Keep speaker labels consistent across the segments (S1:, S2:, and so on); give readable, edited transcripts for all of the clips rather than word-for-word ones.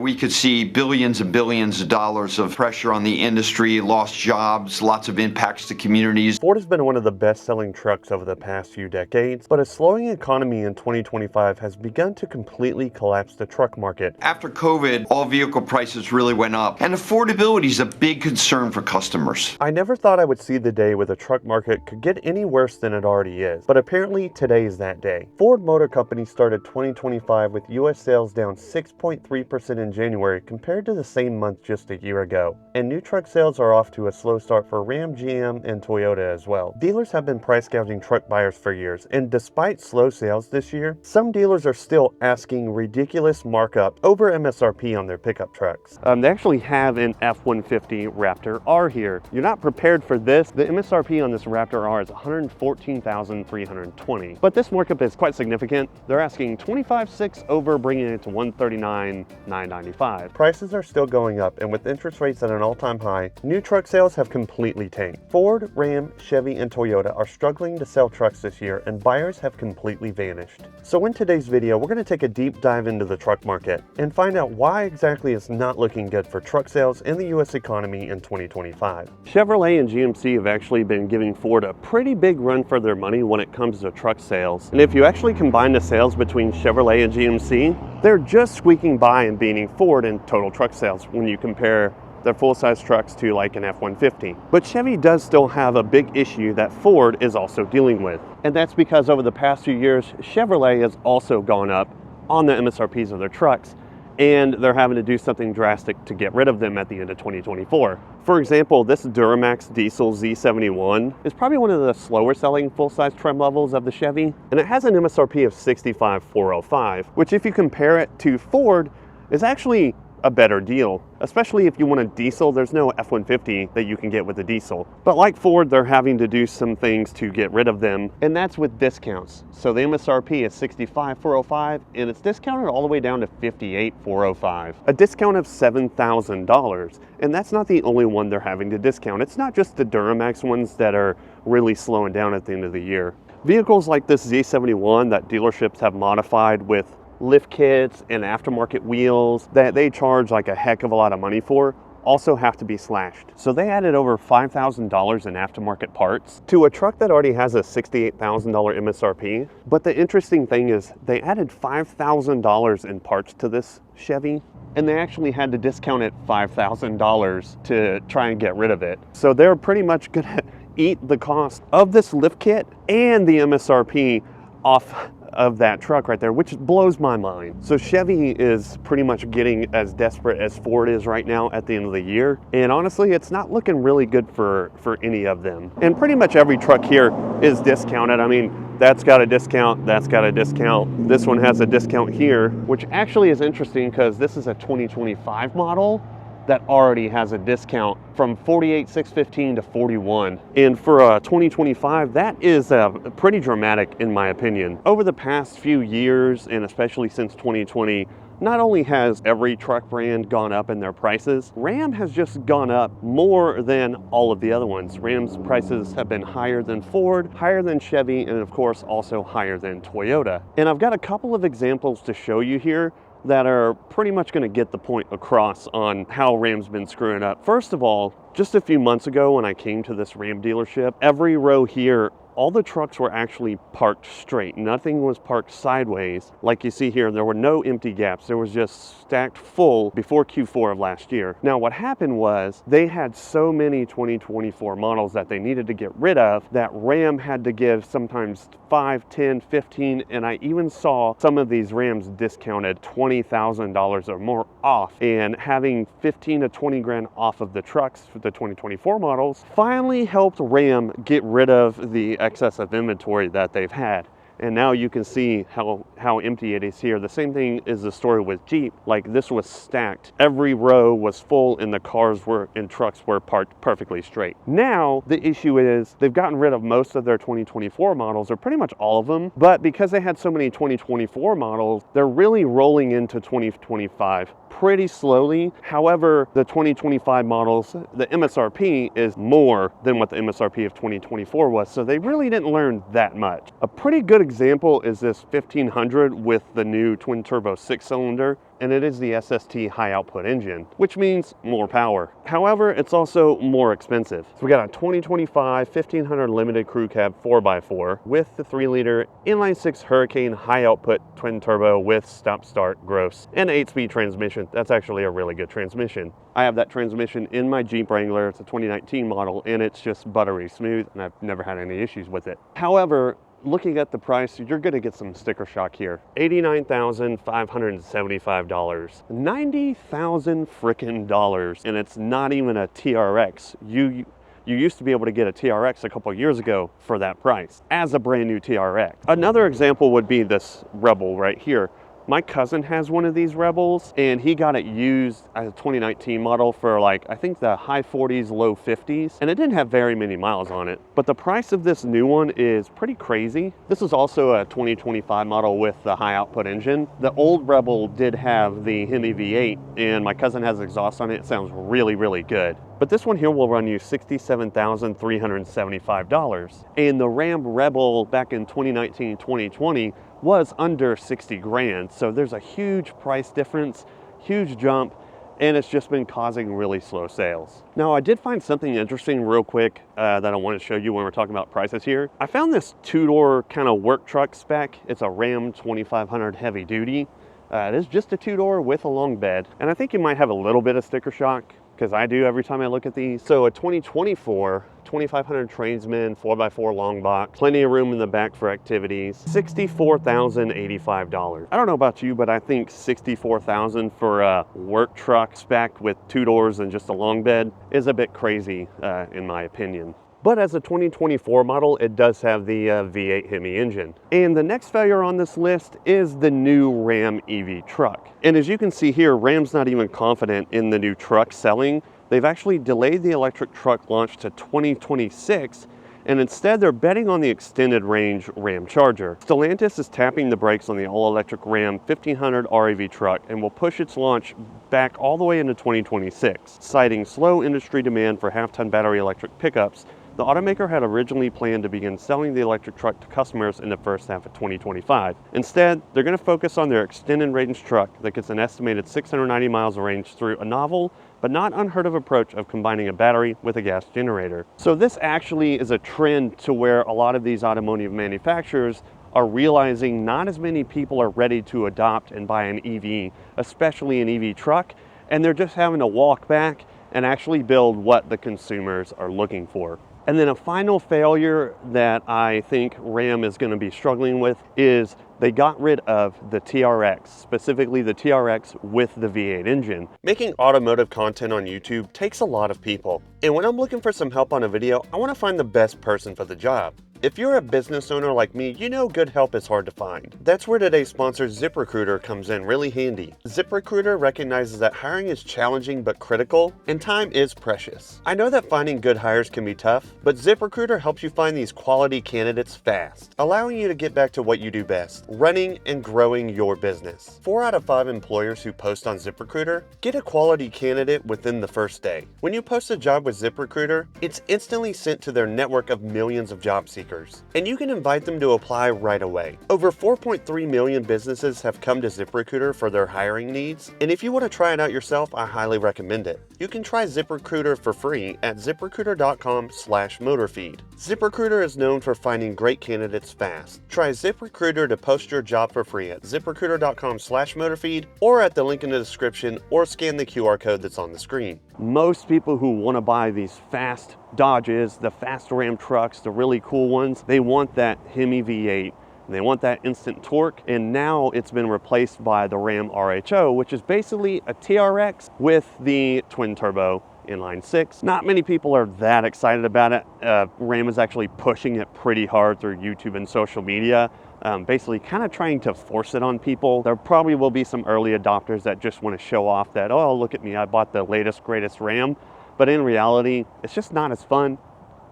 S1: We could see billions and billions of dollars of pressure on the industry, lost jobs, lots of impacts to communities.
S2: Ford has been one of the best-selling trucks over the past few decades, but a slowing economy in 2025 has begun to completely collapse the truck market.
S1: After COVID, all vehicle prices really went up, and affordability is a big concern for customers.
S2: I never thought I would see the day where the truck market could get any worse than it already is, but apparently today is that day. Ford Motor Company started 2025 with U.S. sales down 6.3% in January compared to the same month just a year ago. And new truck sales are off to a slow start for Ram, GM, and Toyota as well. Dealers have been price gouging truck buyers for years, and despite slow sales this year, some dealers are still asking ridiculous markup over MSRP on their pickup trucks. They actually have an F-150 Raptor R here. You're not prepared for this. The MSRP on this Raptor R is $114,320, but this markup is quite significant. They're asking $25,600 over, bringing it to $139,995. Prices are still going up, and with interest rates at an all-time high, new truck sales have completely tanked. Ford, Ram, Chevy, and Toyota are struggling to sell trucks this year, and buyers have completely vanished. So in today's video, we're going to take a deep dive into the truck market and find out why exactly it's not looking good for truck sales in the U.S. economy in 2025. Chevrolet and GMC have actually been giving Ford a pretty big run for their money when it comes to truck sales. And if you actually combine the sales between Chevrolet and GMC, they're just squeaking by and beating Ford in total truck sales when you compare their full-size trucks to like an F-150. But Chevy does still have a big issue that Ford is also dealing with. And that's because over the past few years, Chevrolet has also gone up on the MSRPs of their trucks, and they're having to do something drastic to get rid of them at the end of 2024. For example, this Duramax diesel Z71 is probably one of the slower selling full-size trim levels of the Chevy, and it has an MSRP of $65,405, which if you compare it to Ford, is actually a better deal, especially if you want a diesel. There's no F-150 that you can get with a diesel. But like Ford, they're having to do some things to get rid of them, and that's with discounts. So the MSRP is $65,405, and it's discounted all the way down to $58,405. A discount of $7,000, and that's not the only one they're having to discount. It's not just the Duramax ones that are really slowing down at the end of the year. Vehicles like this Z71 that dealerships have modified with lift kits and aftermarket wheels that they charge like a heck of a lot of money for also have to be slashed. So they added over $5,000 in aftermarket parts to a truck that already has a $68,000 MSRP. But the interesting thing is they added $5,000 in parts to this Chevy, and they actually had to discount it $5,000 to try and get rid of it. So they're pretty much gonna eat the cost of this lift kit and the MSRP off of that truck right there, which blows my mind. So Chevy is pretty much getting as desperate as Ford is right now at the end of the year, and honestly it's not looking really good for any of them. And pretty much every truck here is discounted. I mean, that's got a discount, that's got a discount, this one has a discount here, which actually is interesting because this is a 2025 model that already has a discount from $48,615 to $41. And for 2025, that is pretty dramatic in my opinion. Over the past few years, and especially since 2020, not only has every truck brand gone up in their prices, Ram has just gone up more than all of the other ones. Ram's prices have been higher than Ford, higher than Chevy, and of course also higher than Toyota. And I've got a couple of examples to show you here that are pretty much going to get the point across on how Ram's been screwing up. First of all, just a few months ago when I came to this Ram dealership, every row here, all the trucks were actually parked straight. Nothing was parked sideways. Like you see here, there were no empty gaps. There was just stacked full before Q4 of last year. Now what happened was they had so many 2024 models that they needed to get rid of that Ram had to give sometimes 5, 10, 15, and I even saw some of these Rams discounted $20,000 or more off, and having 15 to 20 grand off of the trucks for the 2024 models finally helped Ram get rid of the excess of inventory that they've had. And now you can see how empty it is here. The same thing is the story with Jeep. Like, this was stacked. Every row was full and the cars and trucks were parked perfectly straight. Now, the issue is they've gotten rid of most of their 2024 models, or pretty much all of them. But because they had so many 2024 models, they're really rolling into 2025 pretty slowly. However, the 2025 models, the MSRP is more than what the MSRP of 2024 was. So they really didn't learn that much. A pretty good example is this 1500 with the new twin turbo 6-cylinder, and it is the SST high output engine, which means more power. However, it's also more expensive. So we got a 2025 1500 limited crew cab 4x4 with the 3-liter inline-6 Hurricane high output twin turbo with stop-start gross and 8-speed transmission. That's actually a really good transmission. I have that transmission in my Jeep Wrangler. It's a 2019 model, and it's just buttery smooth, and I've never had any issues with it. However, looking at the price, you're going to get some sticker shock here. $89,575. $90,000 frickin' dollars, and it's not even a TRX. You used to be able to get a TRX a couple years ago for that price as a brand new TRX. Another example would be this Rebel right here. My cousin has one of these Rebels, and he got it used as a 2019 model for like, I think the high 40s, low 50s, and it didn't have very many miles on it. But the price of this new one is pretty crazy. This is also a 2025 model with the high output engine. The old Rebel did have the Hemi V8, and my cousin has exhaust on it. It sounds really, really good. But this one here will run you $67,375. And the Ram Rebel back in 2019, 2020 was under 60 grand. So there's a huge price difference, huge jump, and it's just been causing really slow sales. Now, I did find something interesting real quick that I want to show you when we're talking about prices here. I found this 2-door kind of work truck spec. It's a Ram 2500 heavy duty. It is just a 2-door with a long bed. And I think you might have a little bit of sticker shock, because I do every time I look at these. So a 2024 2500 tradesman 4x4 long box, plenty of room in the back for activities, $64,085. I don't know about you, but I think $64,000 for a work truck spec with 2 doors and just a long bed is a bit crazy in my opinion. But as a 2024 model, it does have the V8 Hemi engine. And the next failure on this list is the new Ram EV truck. And as you can see here, Ram's not even confident in the new truck selling. They've actually delayed the electric truck launch to 2026, and instead they're betting on the extended range Ram Charger. Stellantis is tapping the brakes on the all-electric Ram 1500 REV truck and will push its launch back all the way into 2026, citing slow industry demand for half-ton battery electric pickups. The automaker had originally planned to begin selling the electric truck to customers in the first half of 2025. Instead, they're going to focus on their extended range truck that gets an estimated 690 miles of range through a novel but not unheard of approach of combining a battery with a gas generator. So this actually is a trend to where a lot of these automotive manufacturers are realizing not as many people are ready to adopt and buy an EV, especially an EV truck, and they're just having to walk back and actually build what the consumers are looking for. And then a final failure that I think Ram is going to be struggling with is they got rid of the TRX, specifically the TRX with the V8 engine. Making automotive content on YouTube takes a lot of people. And when I'm looking for some help on a video, I want to find the best person for the job. If you're a business owner like me, you know good help is hard to find. That's where today's sponsor ZipRecruiter comes in really handy. ZipRecruiter recognizes that hiring is challenging but critical, and time is precious. I know that finding good hires can be tough, but ZipRecruiter helps you find these quality candidates fast, allowing you to get back to what you do best, running and growing your business. 4 out of 5 employers who post on ZipRecruiter get a quality candidate within the first day. When you post a job with ZipRecruiter, it's instantly sent to their network of millions of job seekers, and you can invite them to apply right away. Over 4.3 million businesses have come to ZipRecruiter for their hiring needs, and if you want to try it out yourself, I highly recommend it. You can try ZipRecruiter for free at ziprecruiter.com/motorfeed. ZipRecruiter is known for finding great candidates fast. Try ZipRecruiter to post your job for free at ziprecruiter.com/motorfeed or at the link in the description, or scan the QR code that's on the screen. Most people who want to buy these fast Dodges, the fast Ram trucks, the really cool ones, they want that Hemi V8. They want that instant torque, and now it's been replaced by the Ram RHO, which is basically a TRX with the twin turbo inline 6. Not many people are that excited about it. Ram is actually pushing it pretty hard through YouTube and social media, basically kind of trying to force it on people. There probably will be some early adopters that just want to show off that, oh, look at me, I bought the latest, greatest Ram. But in reality, it's just not as fun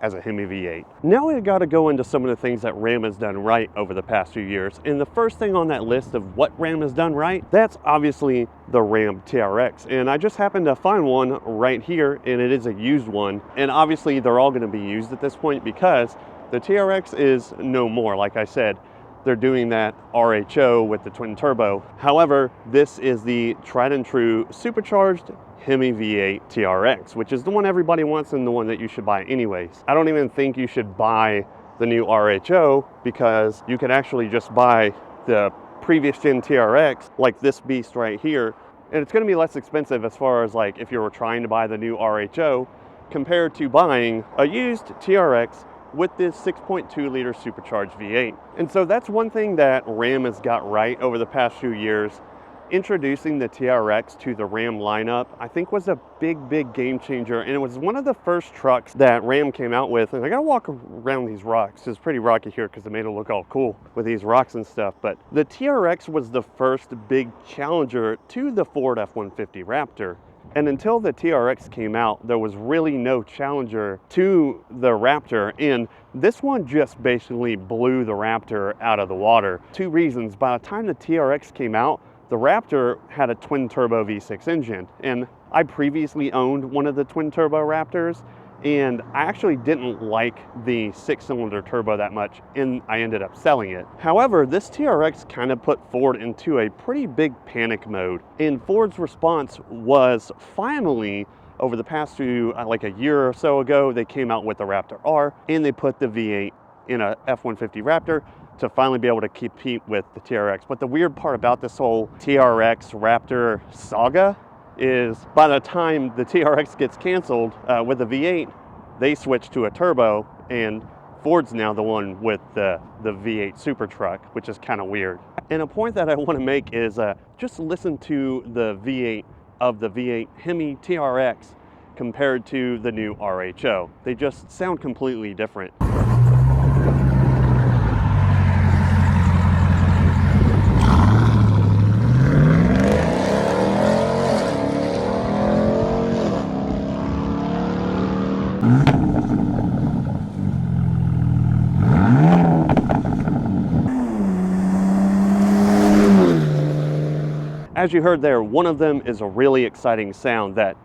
S2: as a Hemi V8. Now we've got to go into some of the things that Ram has done right over the past few years. And the first thing on that list of what Ram has done right, that's obviously the Ram TRX. And I just happened to find one right here, and it is a used one. And obviously they're all going to be used at this point because the TRX is no more. Like I said, they're doing that RHO with the twin turbo. However, this is the tried and true supercharged Hemi V8 TRX, which is the one everybody wants and the one that you should buy anyways. I don't even think you should buy the new RHO, because you can actually just buy the previous gen TRX, like this beast right here, and it's going to be less expensive as far as like if you were trying to buy the new RHO compared to buying a used TRX with this 6.2 liter supercharged V8. And so that's one thing that Ram has got right over the past few years. Introducing the TRX to the Ram lineup, I think, was a big game changer, and it was one of the first trucks that Ram came out with. And I gotta walk around these rocks. It's pretty rocky here because they made it look all cool with these rocks and stuff, but the TRX was the first big challenger to the Ford F-150 Raptor. And until the TRX came out, there was really no challenger to the Raptor, and this one just basically blew the Raptor out of the water. Two reasons: by the time the TRX came out, the Raptor had a twin turbo V6 engine, and I previously owned one of the twin turbo Raptors, and I actually didn't like the 6-cylinder turbo that much, and I ended up selling it. However, this TRX kind of put Ford into a pretty big panic mode, and Ford's response was finally, over the past few, like a year or so ago, they came out with the Raptor R, and they put the V8 in a F-150 Raptor to finally be able to compete with the TRX. But the weird part about this whole TRX Raptor saga is by the time the TRX gets canceled with the V8, they switch to a turbo, and Ford's now the one with the V8 super truck, which is kind of weird. And a point that I want to make is just listen to the V8 of the V8 Hemi TRX compared to the new RHO. They just sound completely different. As you heard there, one of them is a really exciting sound that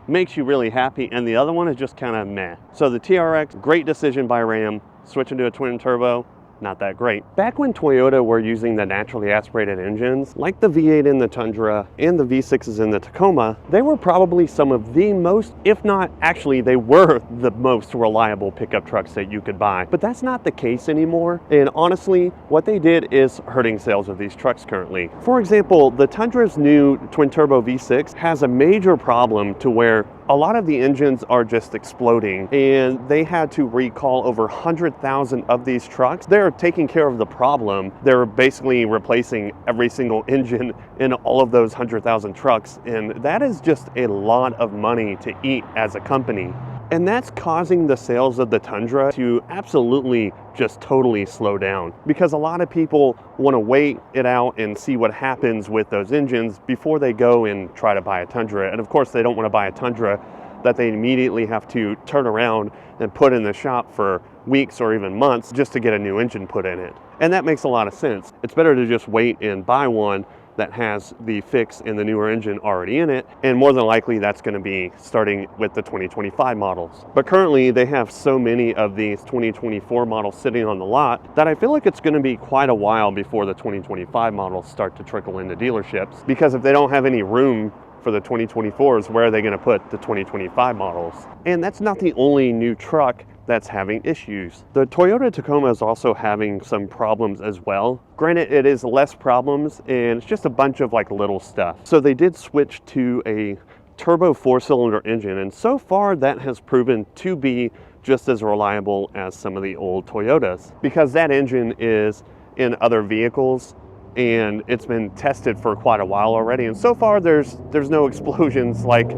S2: makes you really happy, and the other one is just kind of meh. So the TRX, great decision by Ram. Switching to a twin turbo, not that great. Back when Toyota were using the naturally aspirated engines, like the V8 in the Tundra and the V6s in the Tacoma, they were probably some of the most, if not actually, they were the most reliable pickup trucks that you could buy. But that's not the case anymore, and honestly, what they did is hurting sales of these trucks currently. For example, the Tundra's new twin turbo V6 has a major problem to where a lot of the engines are just exploding, and they had to recall over 100,000 of these trucks. They're taking care of the problem. They're basically replacing every single engine in all of those 100,000 trucks, and that is just a lot of money to eat as a company. And that's causing the sales of the Tundra to absolutely just totally slow down, because a lot of people want to wait it out and see what happens with those engines before they go and try to buy a Tundra. And of course, they don't want to buy a Tundra that they immediately have to turn around and put in the shop for weeks or even months just to get a new engine put in it. And that makes a lot of sense. It's better to just wait and buy one that has the fix and the newer engine already in it, and more than likely that's going to be starting with the 2025 models. But currently they have so many of these 2024 models sitting on the lot that I feel like it's going to be quite a while before the 2025 models start to trickle into dealerships, because if they don't have any room for the 2024s, where are they going to put the 2025 models? And that's not the only new truck that's having issues. The Toyota Tacoma is also having some problems as well. Granted, it is less problems, and it's just a bunch of like little stuff. So they did switch to a turbo 4-cylinder engine, and so far that has proven to be just as reliable as some of the old Toyotas, because that engine is in other vehicles and it's been tested for quite a while already, and so far there's no explosions like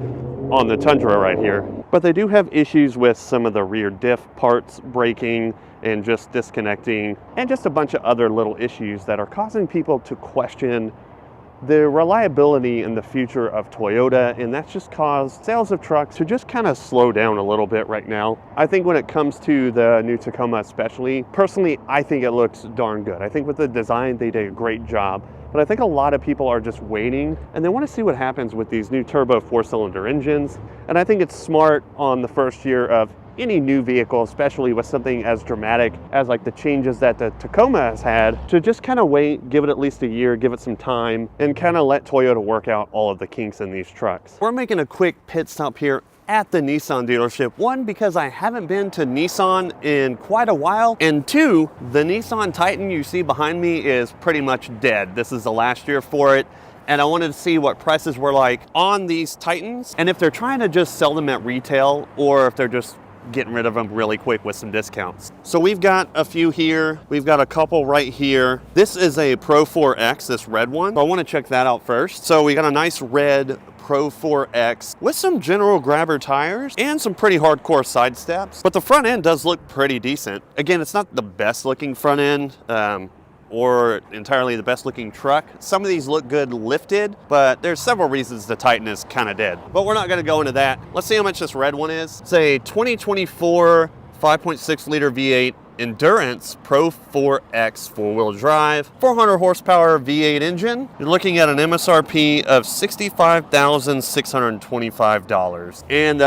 S2: on the Tundra right here. But they do have issues with some of the rear diff parts breaking and just disconnecting, and just a bunch of other little issues that are causing people to question the reliability and the future of Toyota, and that's just caused sales of trucks to just kind of slow down a little bit right now. I think when it comes to the new Tacoma especially, personally, I think it looks darn good. I think with the design, they did a great job. But I think a lot of people are just waiting, and they want to see what happens with these new turbo 4-cylinder engines. And I think it's smart on the first year of any new vehicle, especially with something as dramatic as like the changes that the Tacoma has had, to just kind of wait, give it at least a year, give it some time, and kind of let Toyota work out all of the kinks in these trucks. We're making a quick pit stop here at the Nissan dealership. One, because I haven't been to Nissan in quite a while, and two, the Nissan Titan you see behind me is pretty much dead. This is the last year for it, and I wanted to see what prices were like on these Titans, and if they're trying to just sell them at retail, or if they're just getting rid of them really quick with some discounts. So we've got a few here. We've got a couple right here. This is a Pro 4X, this red one. So I want to check that out first. So we got a nice red Pro 4X with some general grabber tires and some pretty hardcore side steps, but the front end does look pretty decent. Again, it's not the best looking front end, or entirely the best looking truck. Some of these look good lifted, but there's several reasons the Titan is kind of dead. But we're not gonna go into that. Let's see how much this red one is. It's a 2024 5.6 liter V8 Endurance Pro 4X four-wheel drive, 400 horsepower V8 engine. You're looking at an MSRP of $65,625. And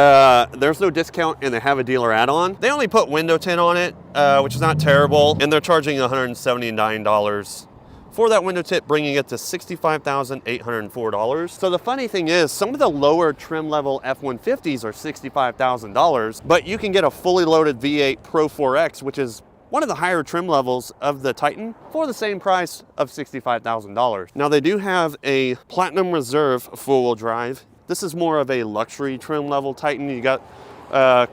S2: there's no discount, and they have a dealer add-on. They only put window tint on it, which is not terrible, and they're charging $179 for that window tint, bringing it to $65,804. So the funny thing is, some of the lower trim level F-150s are $65,000, but you can get a fully loaded V8 Pro 4X, which is one of the higher trim levels of the Titan, for the same price of $65,000. Now they do have a Platinum Reserve four-wheel drive. This is more of a luxury trim level Titan. You got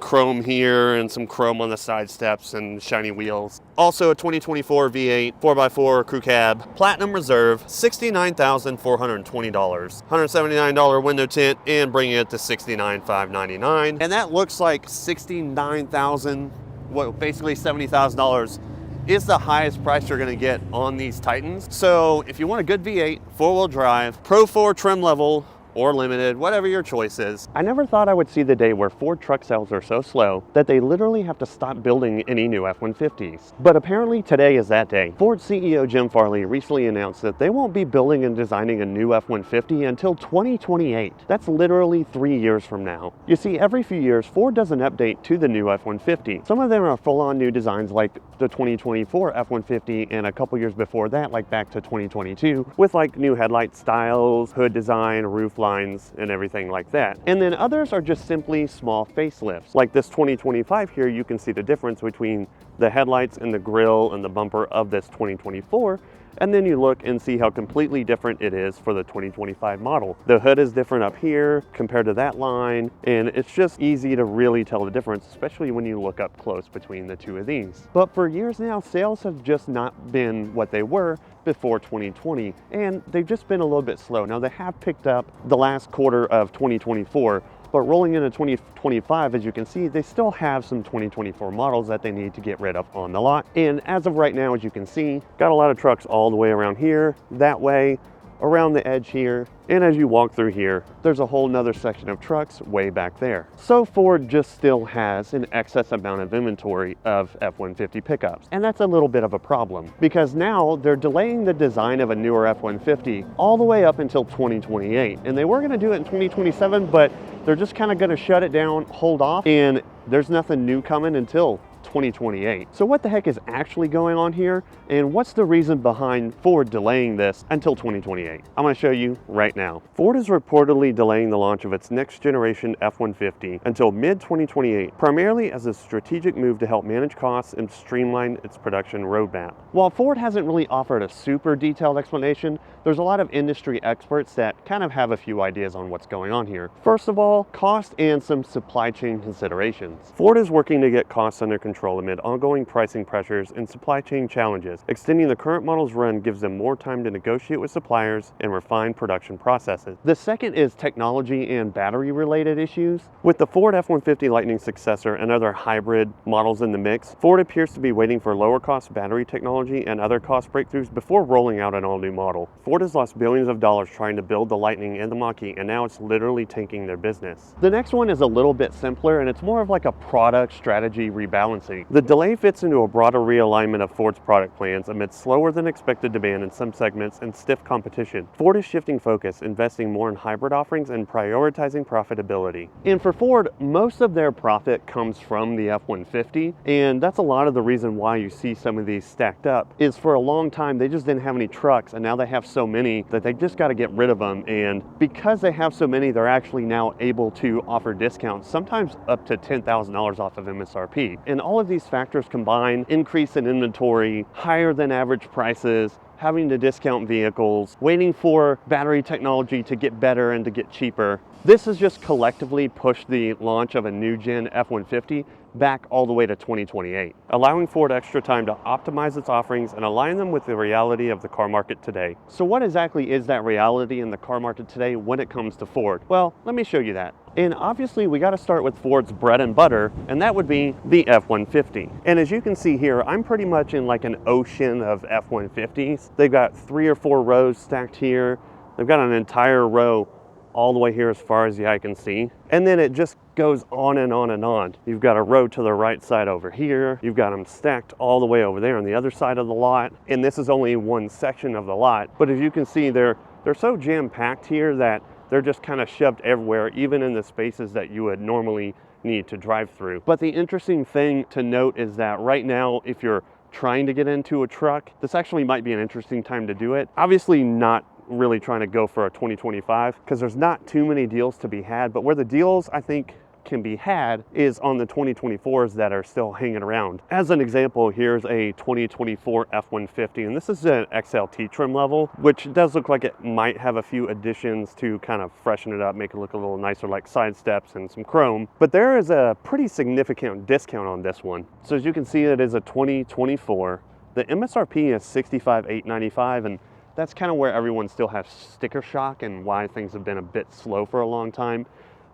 S2: chrome here and some chrome on the side steps and shiny wheels. Also a 2024 V8 4x4 crew cab, Platinum Reserve, $69,420. $179 window tint, and bringing it to $69,599. And that looks like $69,000, well, basically $70,000 is the highest price you're gonna get on these Titans. So if you want a good V8, four-wheel drive, Pro 4 trim level, or limited, whatever your choice is. I never thought I would see the day where Ford truck sales are so slow that they literally have to stop building any new F-150s. But apparently today is that day. Ford CEO Jim Farley recently announced that they won't be building and designing a new F-150 until 2028. That's literally 3 years from now. You see, every few years, Ford does an update to the new F-150. Some of them are full-on new designs like the 2024 F-150, and a couple years before that, like back to 2022, with like new headlight styles, hood design, roof lines, and everything like that. And then others are just simply small facelifts. Like this 2025 here, you can see the difference between the headlights and the grille and the bumper of this 2024. And then you look and see how completely different it is for the 2025 model. The hood is different up here compared to that line, and it's just easy to really tell the difference, especially when you look up close between the two of these. But for years now, sales have just not been what they were before 2020, and they've just been a little bit slow. Now they have picked up the last quarter of 2024, but rolling into 2025, as you can see, they still have some 2024 models that they need to get rid of on the lot. And as of right now, as you can see, got a lot of trucks all the way around here, that way, around the edge here, and as you walk through here, there's a whole nother section of trucks way back there. So Ford just still has an excess amount of inventory of F-150 pickups, and that's a little bit of a problem because now they're delaying the design of a newer F-150 all the way up until 2028, and they were going to do it in 2027, but they're just kind of going to shut it down, hold off, and there's nothing new coming until 2028. So what the heck is actually going on here, and what's the reason behind Ford delaying this until 2028? I'm going to show you right now. Ford is reportedly delaying the launch of its next generation F-150 until mid-2028, primarily as a strategic move to help manage costs and streamline its production roadmap. While Ford hasn't really offered a super detailed explanation, there's a lot of industry experts that kind of have a few ideas on what's going on here. First of all, cost and some supply chain considerations. Ford is working to get costs under control amid ongoing pricing pressures and supply chain challenges. Extending the current model's run gives them more time to negotiate with suppliers and refine production processes. The second is technology and battery related issues. With the Ford F-150 Lightning successor and other hybrid models in the mix, Ford appears to be waiting for lower cost battery technology and other cost breakthroughs before rolling out an all new model. Ford has lost billions of dollars trying to build the Lightning and the Mach-E, and now it's literally tanking their business. The next one is a little bit simpler, and it's more of like a product strategy rebalancing. capacity. The delay fits into a broader realignment of Ford's product plans amid slower than expected demand in some segments and stiff competition. Ford is shifting focus, investing more in hybrid offerings and prioritizing profitability. And for Ford, most of their profit comes from the F-150, and that's a lot of the reason why you see some of these stacked up, is for a long time they just didn't have any trucks, and now they have so many that they just got to get rid of them. And because they have so many, they're actually now able to offer discounts, sometimes up to $10,000 off of MSRP. And all of these factors combine, increase in inventory, higher than average prices, having to discount vehicles, waiting for battery technology to get better and to get cheaper. This has just collectively pushed the launch of a new gen F-150 back all the way to 2028, allowing Ford extra time to optimize its offerings and align them with the reality of the car market today. So what exactly is that reality in the car market today when it comes to Ford? Well, let me show you that. And obviously we got to start with Ford's bread and butter, and that would be the F-150. And as you can see here, I'm pretty much in like an ocean of F-150s. They've got 3 or 4 rows stacked here. They've got an entire row all the way here as far as the eye can see. And then it just goes on and on and on. You've got a row to the right side over here. You've got them stacked all the way over there on the other side of the lot. And this is only one section of the lot. But as you can see, they're so jam-packed here that they're just kind of shoved everywhere, even in the spaces that you would normally need to drive through. But the interesting thing to note is that right now, if you're trying to get into a truck, this actually might be an interesting time to do it. Obviously not really trying to go for a 2025 because there's not too many deals to be had, but where the deals I think can be had is on the 2024s that are still hanging around. As an example, here's a 2024 F-150, and this is an XLT trim level, which does look like it might have a few additions to kind of freshen it up, make it look a little nicer, like side steps and some chrome. But there is a pretty significant discount on this one. So as you can see, it is a 2024. The MSRP is $65,895, and that's kind of where everyone still has sticker shock and why things have been a bit slow for a long time.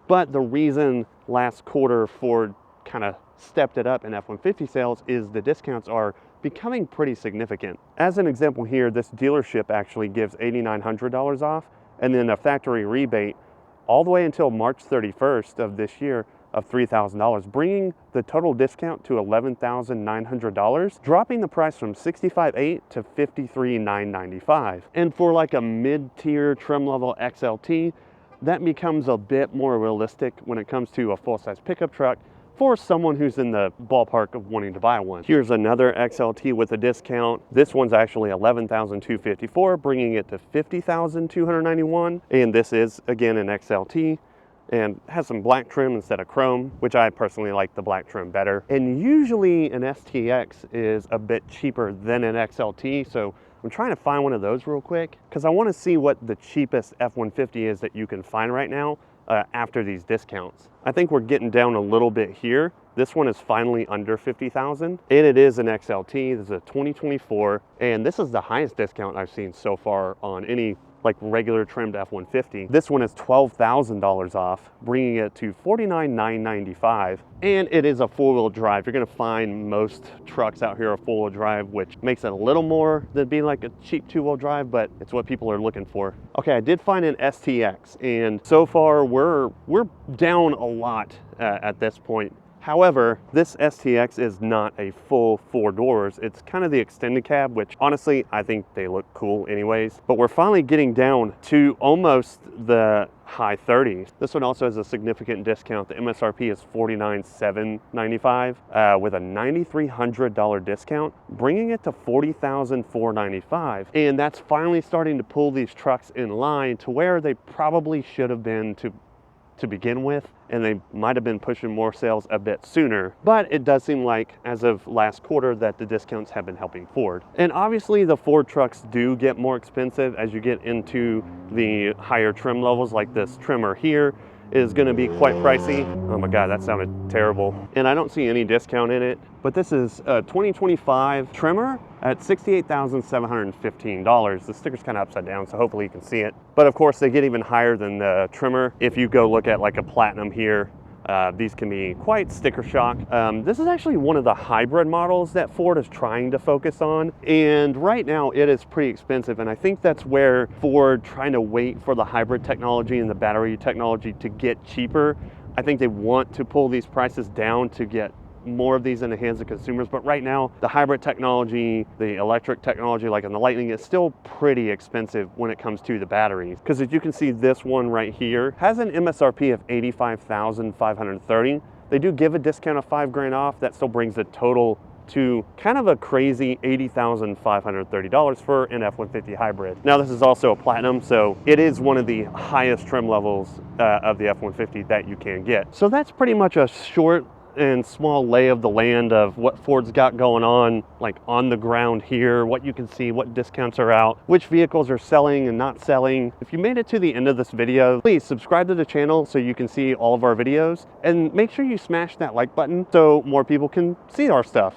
S2: But the reason last quarter Ford kind of stepped it up in F-150 sales is the discounts are becoming pretty significant. As an example here, this dealership actually gives $8,900 off and then a factory rebate all the way until March 31st of this year of $3,000, bringing the total discount to $11,900, dropping the price from $65,800 to $53,995. And for like a mid-tier trim level XLT, that becomes a bit more realistic when it comes to a full-size pickup truck for someone who's in the ballpark of wanting to buy one. Here's another XLT with a discount. This one's actually $11,254, bringing it to $50,291. And this is, again, an XLT and has some black trim instead of chrome, which I personally like the black trim better. And usually an STX is a bit cheaper than an XLT, so I'm trying to find one of those real quick because I want to see what the cheapest F-150 is that you can find right now after these discounts. I think we're getting down a little bit here. This one is finally under $50,000, and it is an XLT. This is a 2024, and this is the highest discount I've seen so far on any like regular trimmed F-150. This one is $12,000 off, bringing it to $49,995. And it is a four-wheel drive. You're gonna find most trucks out here are four-wheel drive, which makes it a little more than being like a cheap two-wheel drive, but it's what people are looking for. Okay, I did find an STX, and so far we're down a lot at this point. However, this STX is not a full 4 doors. It's kind of the extended cab, which honestly, I think they look cool anyways. But we're finally getting down to almost the high 30s. This one also has a significant discount. The MSRP is $49,795 with a $9,300 discount, bringing it to $40,495. And that's finally starting to pull these trucks in line to where they probably should have been to begin with, and they might have been pushing more sales a bit sooner. But it does seem like as of last quarter that the discounts have been helping Ford. And obviously the Ford trucks do get more expensive as you get into the higher trim levels. Like this trimmer here is going to be quite pricey. Oh my God, that sounded terrible. And I don't see any discount in it, but this is a 2025 trimmer at $68,715. The sticker's kind of upside down, so hopefully you can see it. But of course, they get even higher than the trimmer. If you go look at like a Platinum here, these can be quite sticker shock. This is actually one of the hybrid models that Ford is trying to focus on. And right now it is pretty expensive. And I think that's where Ford, trying to wait for the hybrid technology and the battery technology to get cheaper, I think they want to pull these prices down to get more of these in the hands of consumers, but right now the hybrid technology, the electric technology like in the Lightning, is still pretty expensive when it comes to the batteries. Because as you can see, this one right here has an MSRP of $85,530. They do give a discount of $5 grand off. That still brings the total to kind of a crazy $80,530 for an F-150 hybrid. Now this is also a Platinum, so it is one of the highest trim levels of the F-150 that you can get. So that's pretty much a short and small lay of the land of what Ford's got going on, like on the ground here, what you can see, what discounts are out, which vehicles are selling and not selling. If you made it to the end of this video, please subscribe to the channel so you can see all of our videos, and make sure you smash that like button so more people can see our stuff.